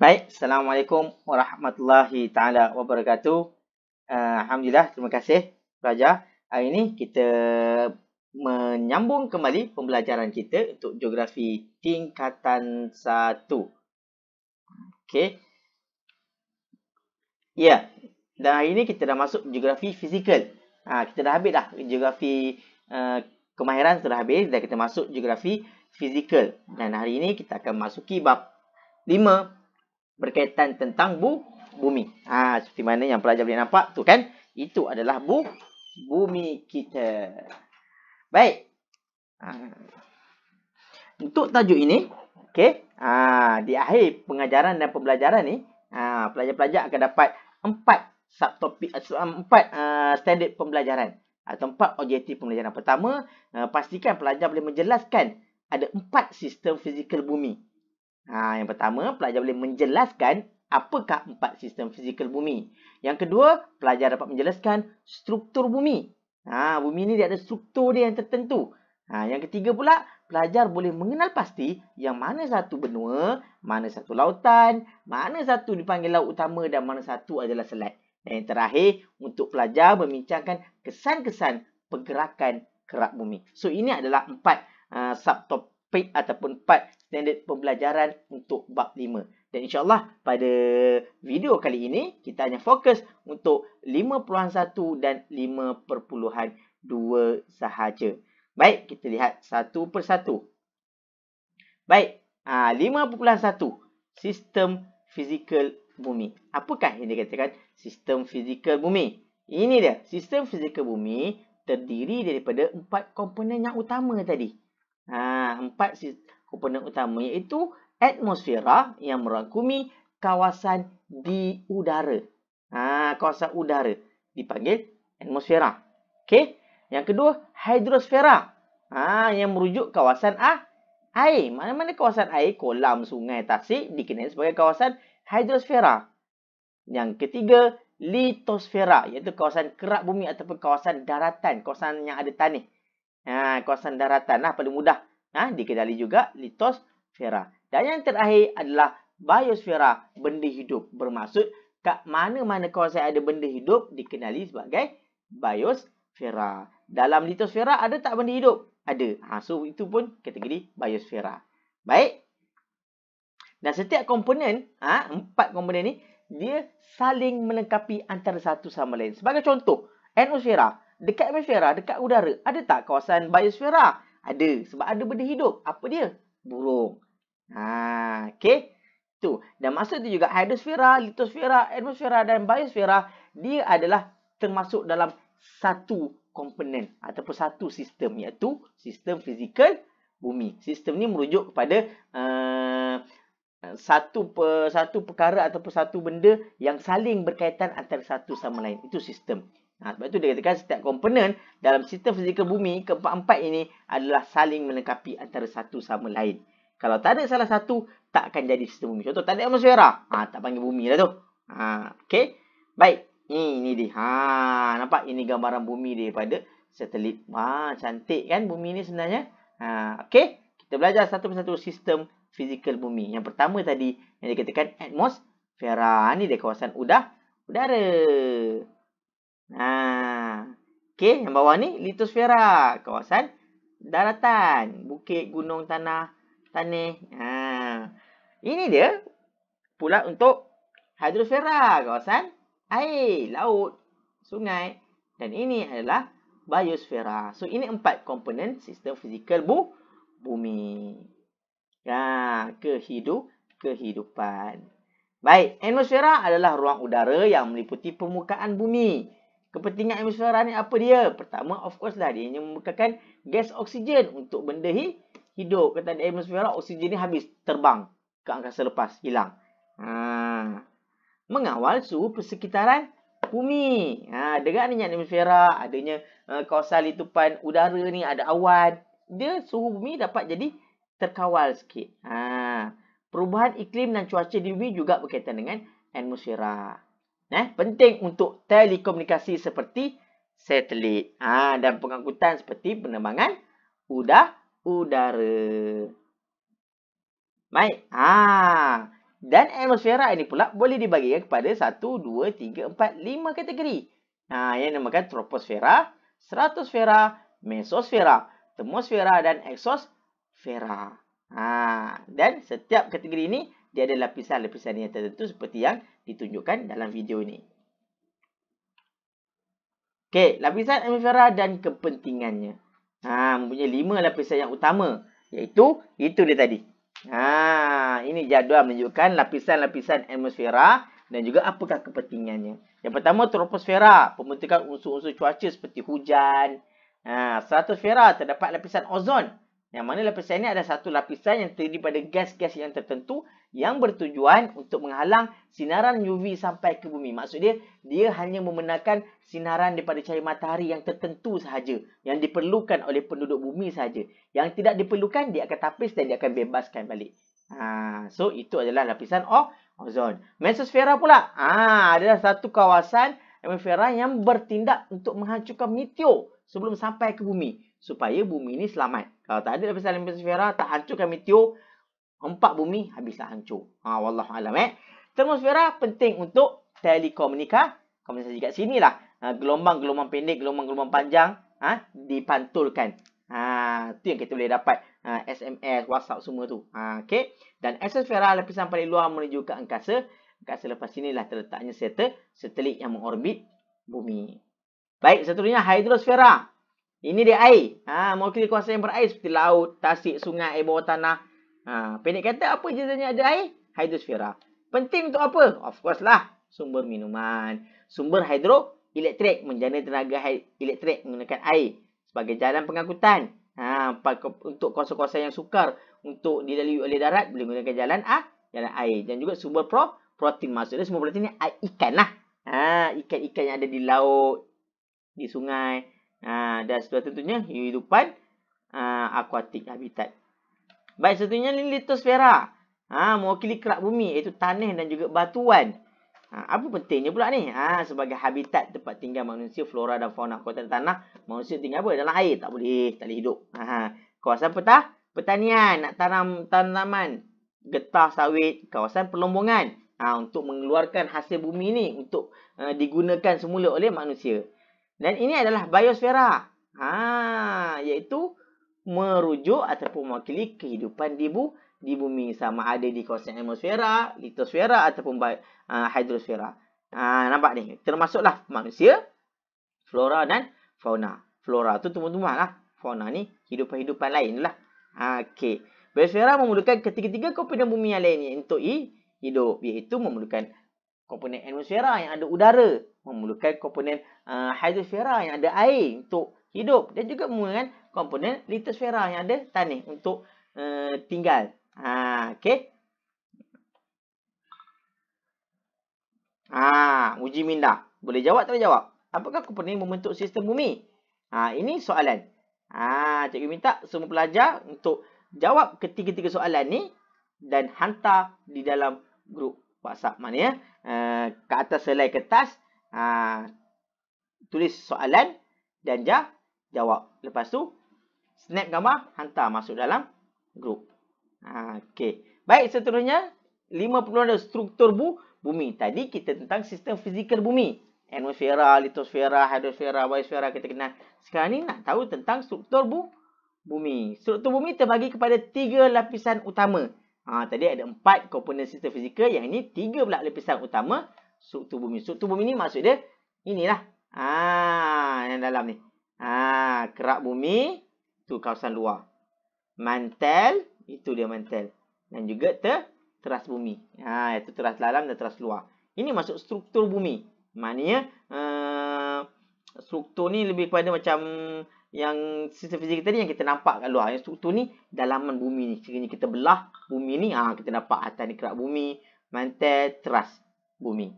Baik, Assalamualaikum warahmatullahi taala wabarakatuh. Alhamdulillah, terima kasih pelajar. Hari ini kita menyambung kembali pembelajaran kita untuk geografi tingkatan 1. Okey. Ya, dan hari ini kita dah masuk geografi fizikal. Kita dah habis dah geografi kemahiran sudah habis dan kita masuk geografi fizikal. Dan hari ini kita akan masuki bab 5 berkaitan tentang bumi. Seperti mana yang pelajar boleh nampak tu kan? Itu adalah bumi kita. Baik. Untuk tajuk ini, okey. Di akhir pengajaran dan pembelajaran ni, pelajar-pelajar akan dapat 4 subtopik, 4 standard pembelajaran atau 4 objektif pembelajaran. Pertama, pastikan pelajar boleh menjelaskan ada 4 sistem fizikal bumi. Yang pertama, pelajar boleh menjelaskan apakah 4 sistem fizikal bumi. Yang kedua, pelajar dapat menjelaskan struktur bumi. Bumi ni dia ada struktur dia yang tertentu. Yang ketiga pula, pelajar boleh mengenal pasti yang mana satu benua, mana satu lautan, mana satu dipanggil laut utama dan mana satu adalah selat. Dan yang terakhir, untuk pelajar membincangkan kesan-kesan pergerakan kerak bumi. So, ini adalah 4 subtopik ataupun 4 standard pembelajaran untuk bab 5. Dan insyaAllah pada video kali ini, kita hanya fokus untuk 5.1 dan 5.2 sahaja. Baik, kita lihat satu persatu. Baik, 5.1 sistem fizikal bumi. Apakah yang dikatakan sistem fizikal bumi? Ini dia, sistem fizikal bumi terdiri daripada 4 komponen yang utama tadi. 4 komponen utama iaitu atmosfera yang merangkumi kawasan di udara. Kawasan udara dipanggil atmosfera. Okey. Yang kedua, hidrosfera. Yang merujuk kawasan air. Mana-mana kawasan air, kolam, sungai, tasik dikenali sebagai kawasan hidrosfera. Yang ketiga, litosfera iaitu kawasan kerak bumi ataupun kawasan daratan, kawasan yang ada tanah. Kawasan daratan paling mudah dikenali juga litosfera. Dan yang terakhir adalah biosfera, benda hidup. Bermaksud kat mana-mana kawasan ada benda hidup dikenali sebagai biosfera. Dalam litosfera ada tak benda hidup? Ada. So itu pun kategori biosfera. Baik. Dan setiap komponen, 4 komponen ni dia saling melengkapi antara satu sama lain. Sebagai contoh, atmosfera. Dekat atmosfera, dekat udara, ada tak kawasan biosfera? Ada. Sebab ada benda hidup. Apa dia? Burung. Okey. Tu. Dan maksud tu juga hidrosfera, litosfera, atmosfera dan biosfera, dia adalah termasuk dalam satu komponen ataupun satu sistem, iaitu sistem fizikal bumi. Sistem ni merujuk kepada satu perkara ataupun satu benda yang saling berkaitan antara satu sama lain. Itu sistem. Sebab itu dia katakan setiap komponen dalam sistem fizikal bumi, keempat-empat ini adalah saling melengkapi antara satu sama lain. Kalau tak ada salah satu, tak akan jadi sistem bumi. Contoh, tak ada atmosfera, tak panggil bumi lah tu. Okey. Baik. Ini dia. Nampak? Ini gambaran bumi daripada satelit. Cantik kan bumi ni sebenarnya. Okey. Kita belajar satu persatu sistem fizikal bumi. Yang pertama tadi, yang dikatakan atmosfera. Ini dia kawasan udara. Okey, yang bawah ni litosfera, kawasan daratan, bukit, gunung, tanah. Ini dia pula untuk hidrosfera, kawasan air, laut, sungai. Dan ini adalah biosfera. So ini 4 komponen sistem fizikal bumi. Kehidupan. Baik, atmosfera adalah ruang udara yang meliputi permukaan bumi. Kepentingan atmosfera ni apa dia? Pertama, of course lah, dia memerlukan gas oksigen untuk benda hidup. Kata di atmosfera, oksigen ni habis, terbang ke angkasa lepas, hilang. Mengawal suhu persekitaran bumi. Dengan adanya atmosfera, adanya kawasan litupan udara ni, ada awan, dia suhu bumi dapat jadi terkawal sikit. Perubahan iklim dan cuaca di bumi juga berkaitan dengan atmosfera. Penting untuk telekomunikasi seperti satelit. Dan pengangkutan seperti penerbangan udara. Baik. Dan atmosfera ini pula boleh dibagikan kepada 1, 2, 3, 4, 5 kategori. Yang dinamakan troposfera, stratosfera, mesosfera, termosfera dan eksosfera. Dan setiap kategori ini dia ada lapisan-lapisan yang tertentu seperti yang ditunjukkan dalam video ini. Okey, lapisan atmosfera dan kepentingannya. Mempunyai 5 lapisan yang utama, iaitu dia tadi. Ini jadual menunjukkan lapisan-lapisan atmosfera dan juga apakah kepentingannya. Yang pertama, troposfera, pembentukan unsur-unsur cuaca seperti hujan. Stratosfera, terdapat lapisan ozon. Yang mana lapisan ini ada satu lapisan yang terdiri pada gas-gas yang tertentu yang bertujuan untuk menghalang sinaran UV sampai ke bumi. Maksud dia hanya membenarkan sinaran daripada cahaya matahari yang tertentu sahaja, yang diperlukan oleh penduduk bumi sahaja. Yang tidak diperlukan, dia akan tapis dan dia akan bebaskan balik. So, itu adalah lapisan ozon. Mesosfera pula, adalah satu kawasan atmosfera yang bertindak untuk menghancurkan meteor sebelum sampai ke bumi, supaya bumi ini selamat. Kalau tak ada lapisan mesosfera, tak hancurkan meteor, empat bumi habislah hancur. Wallahualam. Termosfera penting untuk komunikasi kat sinilah. Gelombang-gelombang pendek, gelombang-gelombang panjang dipantulkan. Itu yang kita boleh dapat. SMS, WhatsApp semua tu. Okey. Dan eksosfera, lapisan paling luar menuju ke angkasa. Angkasa lepas sinilah terletaknya satelit yang mengorbit bumi. Baik, seterusnya hidrosfera. Ini dia air. Mewakili kawasan yang berair seperti laut, tasik, sungai, air bawah tanah. Pendek kata, apa jenisnya ada air? Hidrosfera. Penting untuk apa? Of course lah, sumber minuman. Sumber hidroelektrik, menjana tenaga elektrik menggunakan air. Sebagai jalan pengangkutan. Untuk kawasan-kawasan yang sukar untuk dilalui oleh darat, boleh menggunakan jalan air. Dan juga sumber protein. Maksudnya sumber protein ni ikan lah. Ikan-ikan yang ada di laut, di sungai. Dan sudah tentunya kehidupan akuatik habitat. Baik, seterusnya litosfera. Mewakili kerak bumi, iaitu tanah dan juga batuan. Apa pentingnya pula ni? Sebagai habitat tempat tinggal manusia, flora dan fauna. Kawasan tanah, manusia tinggal apa? Dalam air. Tak boleh hidup. Kawasan pertanian, nak tanam tanaman, getah sawit. Kawasan pelombongan, untuk mengeluarkan hasil bumi ni untuk digunakan semula oleh manusia. Dan ini adalah biosfera. Iaitu merujuk ataupun mewakili kehidupan di bumi. Sama ada di kawasan atmosfera, litosfera ataupun hidrosfera. Nampak ni? Termasuklah manusia, flora dan fauna. Flora tu tumbuh-tumbuhan lah. Fauna ni hidupan-hidupan lain lah. Okey. Biosfera memerlukan ketiga-tiga komponen bumi yang lain untuk hidup. Iaitu memerlukan komponen atmosfera yang ada udara. Memerlukan komponen hidrosfera yang ada air untuk hidup. Dan juga memerlukan komponen litosfera yang ada tanah untuk tinggal. Okey. Uji minda. Boleh jawab tak boleh jawab? Apakah komponen membentuk sistem bumi? Ini soalan. Cikgu minta semua pelajar untuk jawab ketiga-tiga soalan ni dan hantar di dalam grup WhatsApp. Maknanya ke atas selai kertas, tulis soalan dan jawab. Lepas tu snap gambar, hantar masuk dalam grup. Okey. Baik, seterusnya 5 struktur bumi. Tadi kita tentang sistem fizikal bumi. Atmosfera, litosfera, hidrosfera, biosfera kita kenal. Sekarang ni nak tahu tentang struktur bumi. Struktur bumi terbagi kepada 3 lapisan utama. Tadi ada 4 komponen sistem fizikal. Yang ini 3 pula lapisan utama struktur bumi. Struktur bumi ni maksud dia inilah. Yang dalam ni. Kerak bumi, tu kawasan luar. Mantel, itu dia mantel. Dan juga teras bumi. Itu teras dalam dan teras luar. Ini masuk struktur bumi. Maknanya struktur ni lebih kepada macam yang sistem fizikal tadi yang kita nampak kat luar. Yang struktur ni dalaman bumi ni. Sekiranya kita belah bumi ni, kita nampak atas ni kerak bumi, mantel, teras bumi.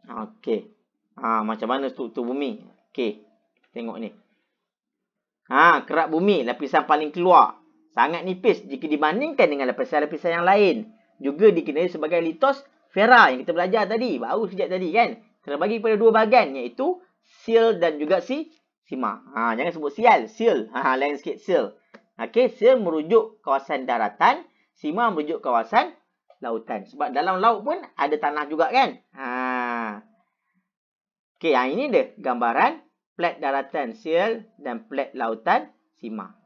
Okey. Macam mana struktur bumi? Okey. Tengok ni. Kerak bumi, lapisan paling keluar. Sangat nipis jika dibandingkan dengan lapisan-lapisan yang lain. Juga dikenali sebagai litosfera yang kita belajar tadi. Baru sekejap tadi kan. Terbagi kepada 2 bahagian, iaitu seal dan juga sima. Jangan sebut sial, seal. Lain sikit seal. Okey, seal merujuk kawasan daratan. Sima merujuk kawasan lautan. Sebab dalam laut pun ada tanah juga kan. Okey, ini dia gambaran plat daratan sial dan plat lautan sima.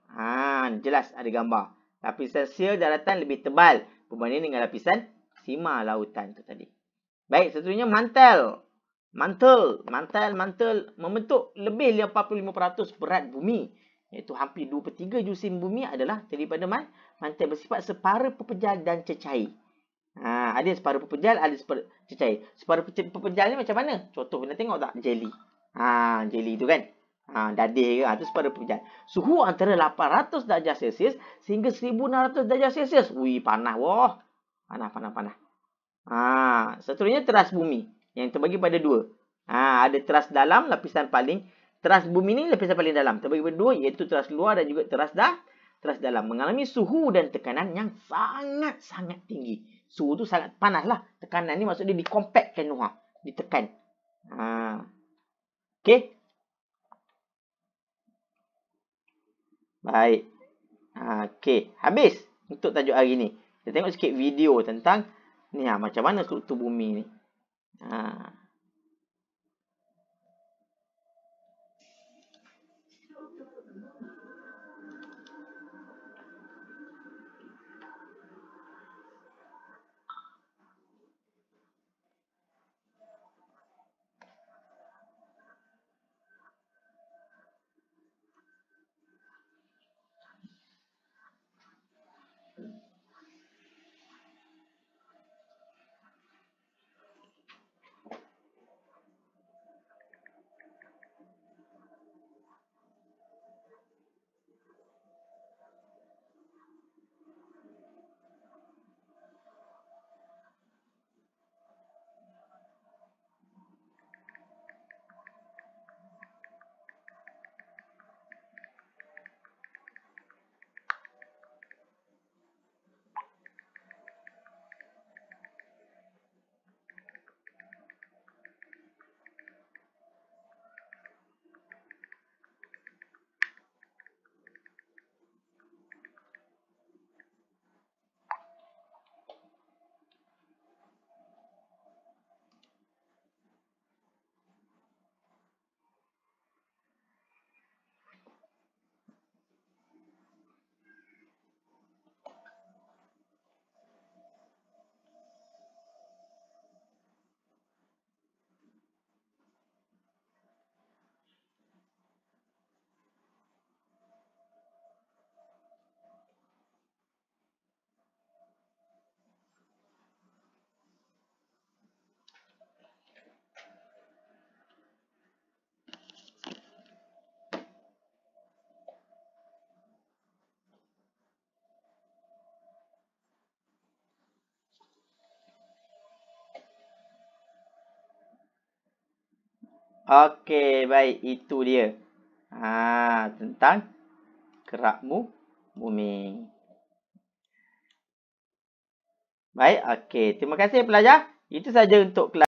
Jelas ada gambar. Lapisan sial daratan lebih tebal berbanding dengan lapisan sima lautan tu tadi. Baik, seterusnya mantel. Mantel membentuk lebih 85% berat bumi. Iaitu hampir 2/3 jusim bumi adalah daripada mantel bersifat separa pepejal dan cecair. Ada separa pepejal, ada separa cecair. Separa pepejal ni macam mana? Contoh, nak tengok tak? Jelly. Jelly tu kan. Dadir ke? Tu separa pepejal. Suhu antara 800 darjah Celsius sehingga 1600 darjah Celsius. Panas wah. Panas. Seterusnya teras bumi yang terbagi pada dua. Ada teras dalam, teras bumi ni lapisan paling dalam. Terbagi pada dua, iaitu teras luar dan juga teras dalam. Mengalami suhu dan tekanan yang sangat-sangat tinggi. Suhu tu sangat panas lah. Tekanan ni maksud dia dikompakkan, ditekan. Okey. Baik. Okey. Habis untuk tajuk hari ni. Kita tengok sikit video tentang ni macam mana struktur bumi ni. Okey, baik. Itu dia. Tentang gerak bumi. Baik, okey. Terima kasih pelajar. Itu saja untuk kelas.